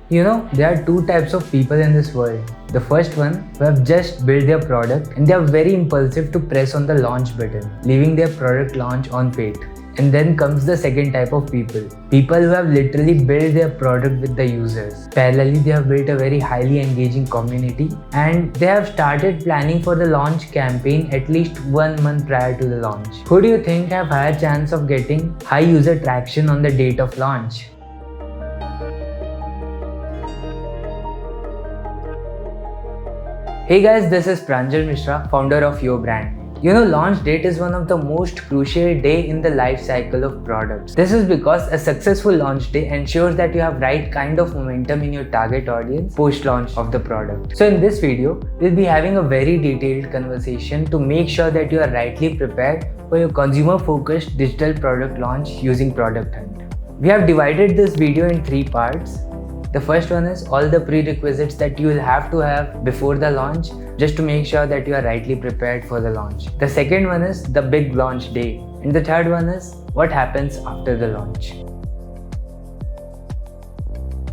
There are two types of people in this world. The first one who have just built their product and they are very impulsive to press on the launch button, leaving their product launch on fate. And then comes the second type of people who have literally built their product with the users. Parallelly, they have built a very highly engaging community and they have started planning for the launch campaign at least 1 month prior to the launch. Who do you think have higher chance of getting high user traction on the date of launch? Hey guys, this is Pranjal Mishra, founder of Your Brand. Launch date is one of the most crucial day in the life cycle of products. This is because a successful launch day ensures that you have right kind of momentum in your target audience post-launch of the product. So in this video, we'll be having a very detailed conversation to make sure that you are rightly prepared for your consumer-focused digital product launch using Product Hunt. We have divided this video in 3 parts. The first one is all the prerequisites that you will have to have before the launch just to make sure that you are rightly prepared for the launch. The second one is the big launch day. And the third one is what happens after the launch.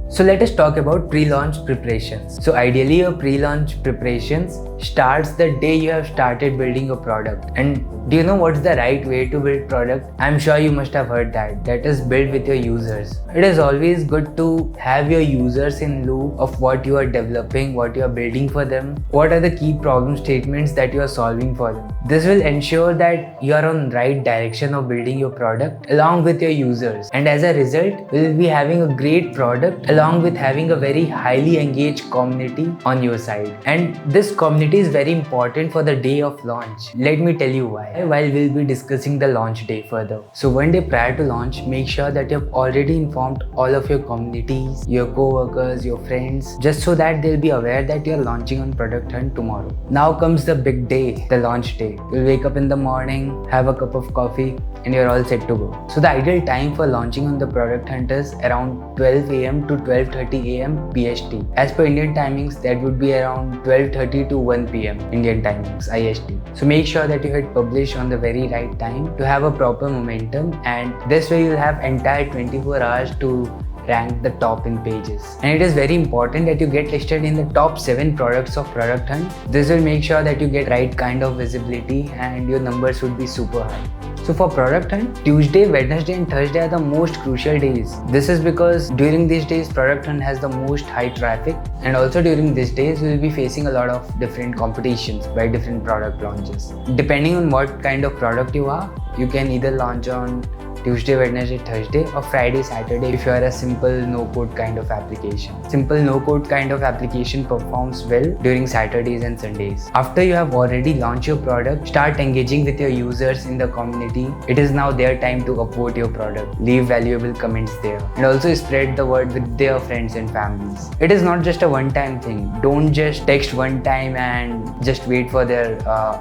So let us talk about pre-launch preparations. So ideally your pre-launch preparations starts the day you have started building your product. And do you know what's the right way to build product? I'm sure you must have heard that is build with your users. It is always good to have your users in loop of what you are developing, what you are building for them, what are the key problem statements that you are solving for them. This will ensure that you are on right direction of building your product along with your users. And as a result, we will be having a great product along with having a very highly engaged community on your side. And this community is very important for the day of launch. Let me tell you why while we'll be discussing the launch day further. So one day prior to launch, make sure that you have already informed all of your communities, your co-workers, your friends, just so that they'll be aware that you're launching on Product Hunt tomorrow. Now comes the big day, the launch day. You'll wake up in the morning, have a cup of coffee, and you're all set to go. So the ideal time for launching on the Product Hunt is around 12 AM to 12:30 AM PST. As per Indian timings, that would be around 12:30 to 1 PM Indian timings, IST. So make sure that you hit publish on the very right time to have a proper momentum, and this way you'll have entire 24 hours to rank the top in pages. And it is very important that you get listed in the top 7 products of Product Hunt. This will make sure that you get right kind of visibility and your numbers would be super high. So for Product Hunt, Tuesday, Wednesday and Thursday are the most crucial days. This is because during these days, Product Hunt has the most high traffic, and also during these days, we will be facing a lot of different competitions by different product launches. Depending on what kind of product you are, you can either launch on Tuesday, Wednesday, Thursday or Friday, Saturday if you are a simple no-code kind of application. Simple no-code kind of application performs well during Saturdays and Sundays. After you have already launched your product, start engaging with your users in the community. It is now their time to upvote your product. Leave valuable comments there and also spread the word with their friends and families. It is not just a one-time thing. Don't just text one time and just wait for their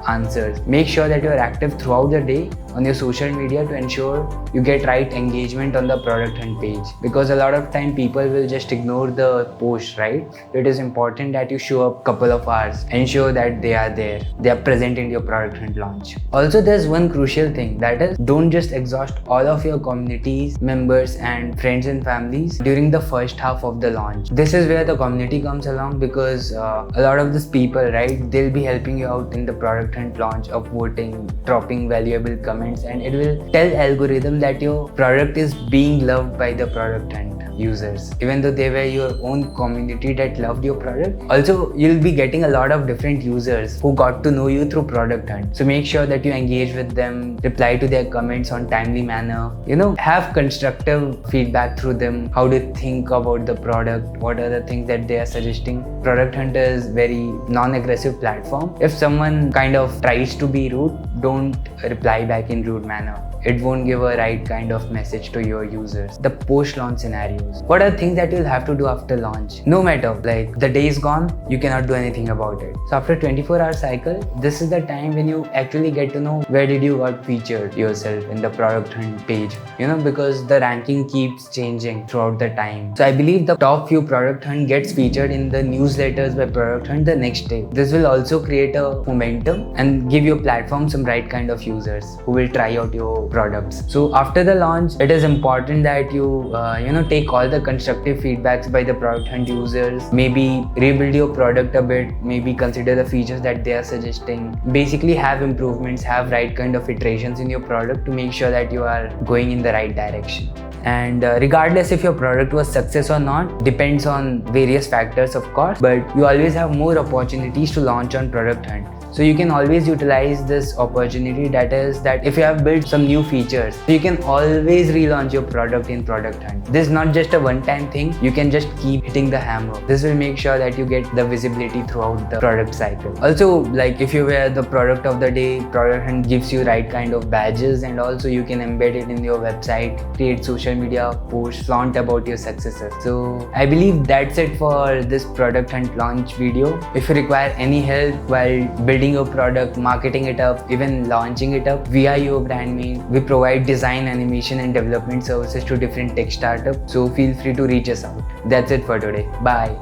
answers. Make sure that you are active throughout the day on your social media to ensure you get right engagement on the Product Hunt page, because a lot of time people will just ignore the post, right? It is important that you show up couple of hours, ensure that they are there, they are present in your Product Hunt launch. Also, there's one crucial thing, that is don't just exhaust all of your communities, members and friends and families during the first half of the launch. This is where the community comes along, because a lot of these people, right, they'll be helping you out in the Product Hunt launch, upvoting, dropping valuable comments, and it will tell algorithm that your product is being loved by the Product Hunt users, even though they were your own community that loved your product. Also, you'll be getting a lot of different users who got to know you through Product Hunt. So make sure that you engage with them, reply to their comments on timely manner, have constructive feedback through them. How do you think about the product? What are the things that they are suggesting? Product Hunt is very non-aggressive platform. If someone kind of tries to be rude, don't reply back in rude manner. It won't give a right kind of message to your users. The post-launch scenarios. What are things that you'll have to do after launch? No matter, like the day is gone, you cannot do anything about it. So after 24-hour cycle, this is the time when you actually get to know where did you got featured yourself in the Product Hunt page. Because the ranking keeps changing throughout the time. So I believe the top few Product Hunt gets featured in the newsletters by Product Hunt the next day. This will also create a momentum and give your platform some right kind of users who will try out your products. So after the launch, it is important that you take all the constructive feedbacks by the product hunt users, maybe rebuild your product a bit, maybe consider the features that they are suggesting, basically have improvements, have right kind of iterations in your product to make sure that you are going in the right direction. And regardless if your product was success or not, depends on various factors of course, but you always have more opportunities to launch on product hunt. So you can always utilize this opportunity, that is that if you have built some new features, you can always relaunch your product in product hunt. This is not just a one-time thing, you can just keep hitting the hammer. This will make sure that you get the visibility throughout the product cycle. Also, like if you were the product of the day, product hunt gives you right kind of badges, and also you can embed it in your website, create social media posts, flaunt about your successes. So I believe that's it for this product hunt launch video. If you require any help while building your product, marketing it up, even launching it up via your brand name, we provide design, animation and development services to different tech startups. So feel free to reach us out. That's it for today. Bye.